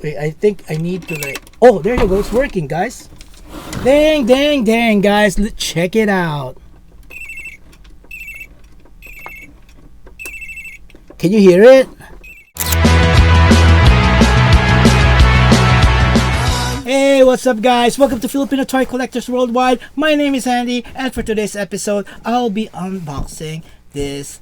Wait, I think I need to like. Oh, there you go. It's working, guys. Dang, dang, dang, guys. Let's check it out. Can you hear it? Hey, what's up, guys? Welcome to Filipino Toy Collectors Worldwide. My name is Andy, and for today's episode, I'll be unboxing this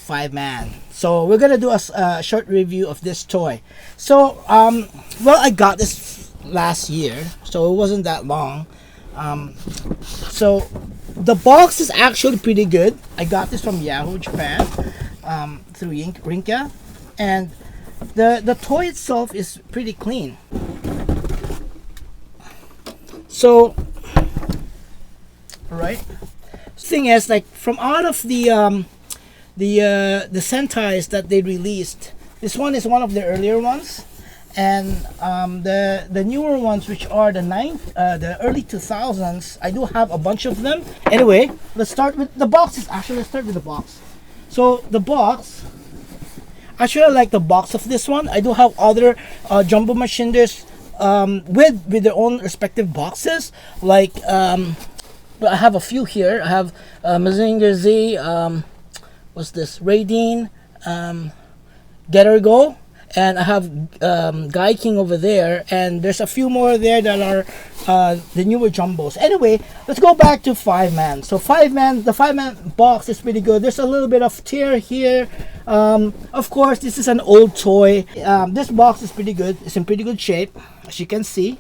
5-man. So we're gonna do a short review of this toy. So, well, I got this last year, so it wasn't that long. So the box is actually pretty good. I got this from Yahoo Japan through Rinka, and the toy itself is pretty clean. So, right, thing is, like, from out of the Sentais that they released, this one is one of the earlier ones, and the newer ones, which are the early 2000s, I do have a bunch of them. Anyway, let's start with the boxes. Actually, let's start with the box. So the box, actually, I like the box of this one. I do have other jumbo machinders with their own respective boxes. Like I have a few here. I have Mazinger Z, what's this, Radine, Get or Go, and I have Guy King over there, and there's a few more there that are the newer jumbos. Anyway, let's go back to 5-man. So the 5-man box is pretty good. There's a little bit of tear here. Of course, this is an old toy. This box is pretty good. It's in pretty good shape, as you can see.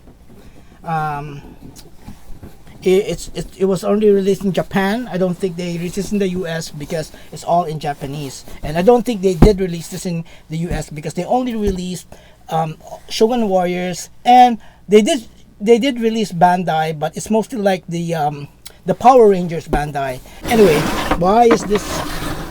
It was only released in Japan. I don't think they released this in the US because it's all in Japanese, and I don't think they did release this in the US because they only released Shogun Warriors, and they did release Bandai, but it's mostly like the Power Rangers Bandai. Anyway, why is this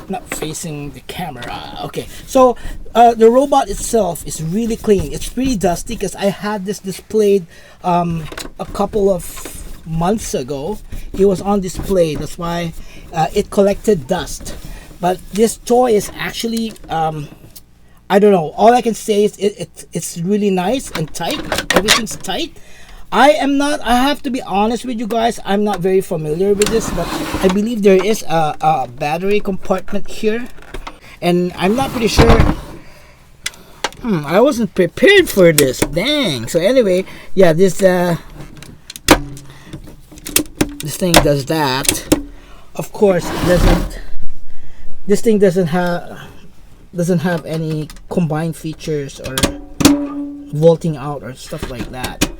not facing the camera? Okay, so the robot itself is really clean. It's pretty dusty because I had this displayed a couple of months ago. It was on display, that's why it collected dust. But this toy is actually I don't know, all I can say is it's really nice and tight. Everything's tight. I have to be honest with you guys, I'm not very familiar with this, but I believe there is a battery compartment here, and I'm not pretty sure. I wasn't prepared for this. Dang. So anyway, yeah, this thing does that. Of course, this thing doesn't have any combined features or volting out or stuff like that.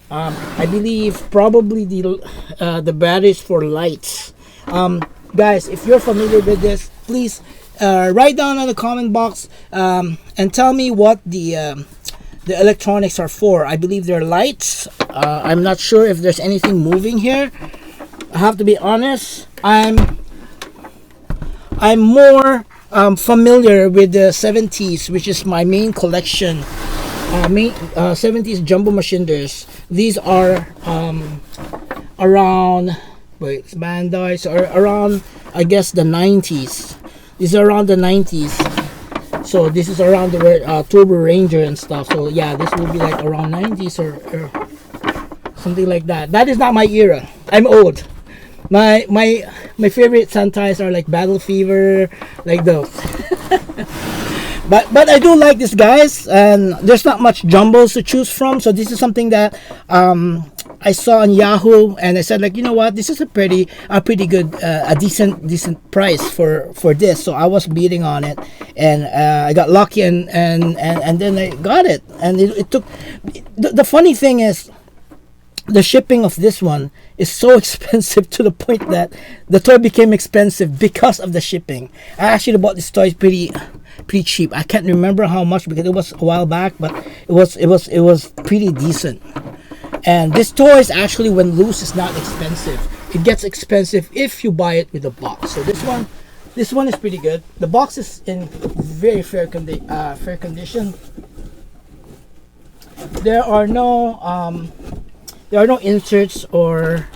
I believe probably the batteries for lights. Guys, if you're familiar with this, please write down in the comment box and tell me what the electronics are for. I believe they're lights. I'm not sure if there's anything moving here. I have to be honest, I'm more familiar with the 70s, which is my main collection. 70s jumbo machinders. These are around, wait, Bandai, so around, I guess, the 90s. These are around the 90s. So this is around the Turbo Ranger and stuff. So yeah, this will be like around 90s or something like that. That is not my era. I'm old. My favorite Sentais are like Battle Fever, like those. But I do like this, guys, and there's not much jumbos to choose from. So this is something that I saw on Yahoo, and I said, like, you know what, this is a pretty good, a decent price for this. So I was bidding on it, and I got lucky, and then I got it. And it took. The funny thing is, the shipping of this one is so expensive to the point that the toy became expensive because of the shipping. I actually bought this toy pretty cheap. I can't remember how much because it was a while back, but it was pretty decent. And this toy is actually, when loose, is not expensive. It gets expensive if you buy it with a box. So this one is pretty good. The box is in very fair condition. There are no inserts or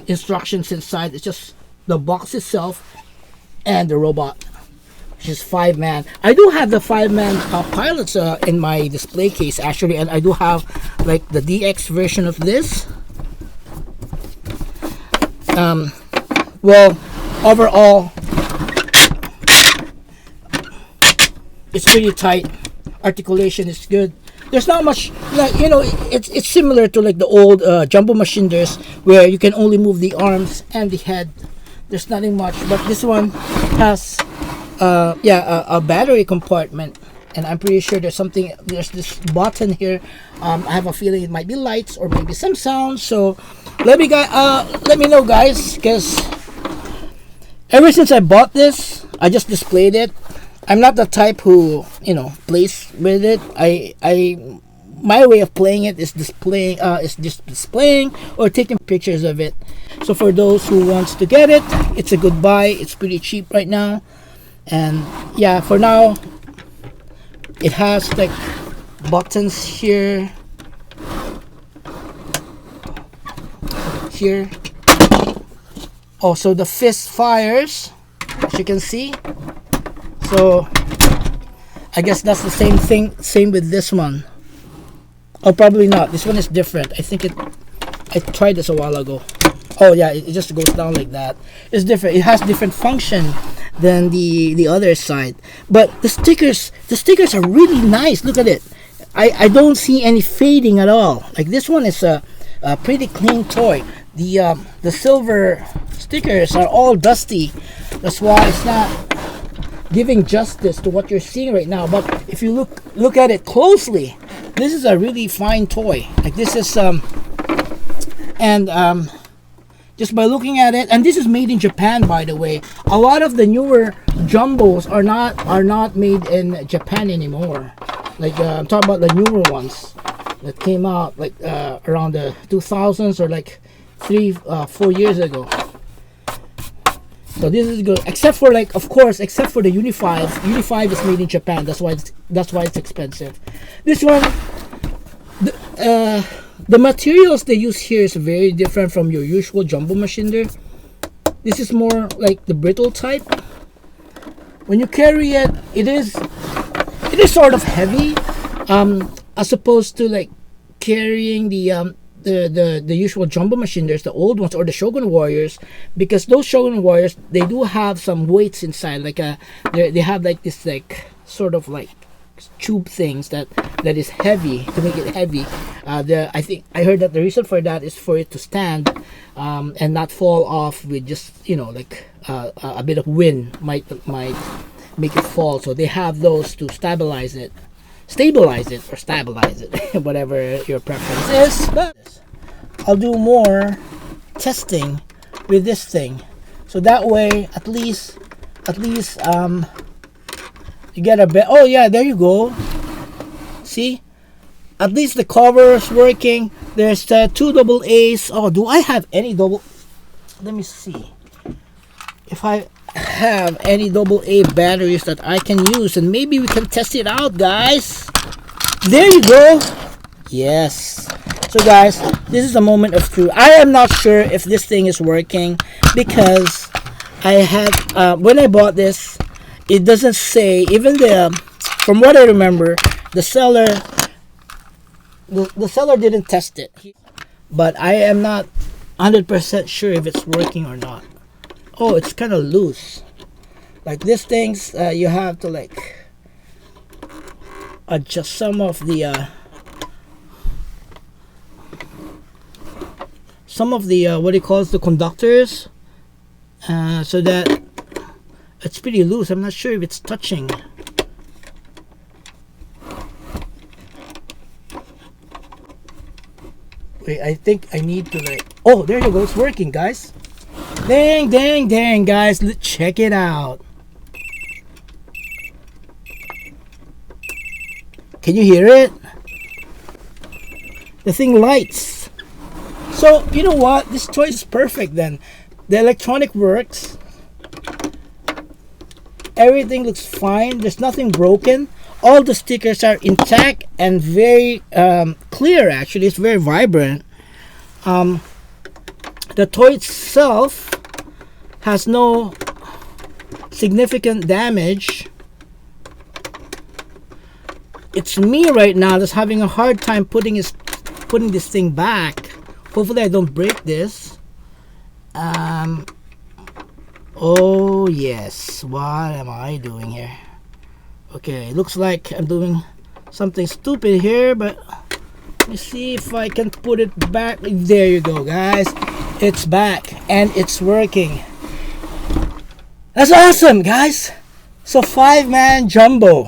instructions inside. It's just the box itself and the robot. which is 5 Man. I do have the 5 Man pilots in my display case actually, and I do have like the DX version of this. Well, overall, it's pretty tight. Articulation is good. There's not much, like, you know, it's similar to like the old jumbo machinders where you can only move the arms and the head. There's nothing much, but this one has a battery compartment, and I'm pretty sure there's this button here. I have a feeling it might be lights or maybe some sound. So let me know, guys, because ever since I bought this, I just displayed it. I'm not the type who, you know, plays with it. My way of playing it is just displaying or taking pictures of it. So for those who wants to get it, it's a good buy. It's pretty cheap right now. And yeah, for now, it has like buttons here, also the fist fires, as you can see. So I guess that's the same thing, same with this one. Oh, probably not. This one is different. I think I tried this a while ago. Oh yeah, it just goes down like that. It's different. It has different function than the other side. But the stickers are really nice. Look at it. I don't see any fading at all. Like this one is a pretty clean toy. The silver stickers are all dusty. That's why it's not giving justice to what you're seeing right now. But if you look at it closely, this is a really fine toy. Like this is just by looking at it, and this is made in Japan, by the way. A lot of the newer jumbos are not made in Japan anymore. Like I'm talking about the newer ones that came out like around the 2000s or like 3-4 years ago. So this is good, except for like, of course, except for the Uni-5. Uni-5 is made in Japan. That's why it's expensive. This one, the materials they use here is very different from your usual jumbo machinder. This is more like the brittle type. When you carry it, it is sort of heavy, as opposed to like carrying the usual jumbo machiners, the old ones, or the Shogun Warriors, because those Shogun Warriors, they do have some weights inside, like they have like this like sort of like tube things that is heavy, to make it heavy. I think I heard that the reason for that is for it to stand and not fall off with just, you know, like a bit of wind might make it fall. So they have those to stabilize it, whatever your preference is. But I'll do more testing with this thing, so that way at least you get a bit. Oh yeah, there you go. See, at least the cover is working. There's 2 double A's. Oh, do I have any double? Let me see if I have any double A batteries that I can use, and maybe we can test it out, guys. There you go. Yes. So guys, this is a moment of truth. I am not sure if this thing is working, because I had when I bought this, it doesn't say, even from what I remember, the seller didn't test it, but I am not 100% sure if it's working or not. Oh, it's kind of loose. Like these things, you have to like adjust some of the what do you call it, the conductors, so that it's pretty loose. I'm not sure if it's touching. Wait, I think I need to like, oh, there you go, it's working, guys. Dang, guys, check it out. Can you hear it? The thing lights. So you know what, this toy is perfect then. The electronic works, everything looks fine, there's nothing broken, all the stickers are intact and very clear. Actually, it's very vibrant. The toy itself has no significant damage. it's me right now that's having a hard time putting this thing back. Hopefully I don't break this. Oh yes, what am I doing here? Okay, looks like I'm doing something stupid here, but let me see if I can put it back. There you go, guys. It's back and it's working. That's awesome, guys. So 5-man jumbo.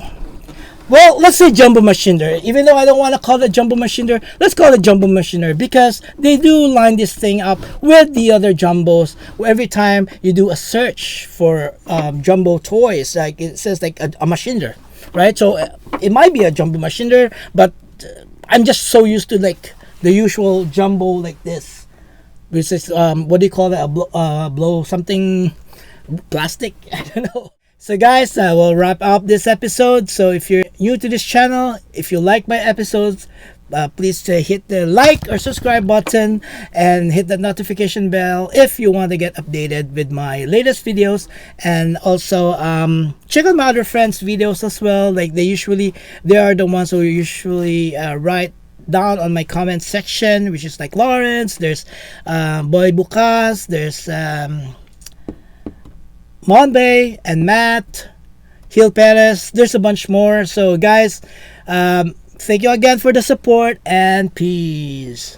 Well, let's say jumbo machinder. Even though I don't want to call it jumbo machinder, let's call it jumbo machinder because they do line this thing up with the other jumbos. Every time you do a search for jumbo toys, like it says like a machinder, right? So it might be a jumbo machinder, but I'm just so used to like the usual jumbo like this, which is what do you call that? A blow something plastic? I don't know. So guys, we'll wrap up this episode. So if you're new to this channel, if you like my episodes, please hit the like or subscribe button and hit the notification bell if you want to get updated with my latest videos. And also check out my other friends' videos as well. Like they are the ones who usually write down on my comment section, which is like Lawrence, there's Boy Bukas, there's Monbay and Matt, Hill Perez. There's a bunch more. So guys, thank you again for the support and peace.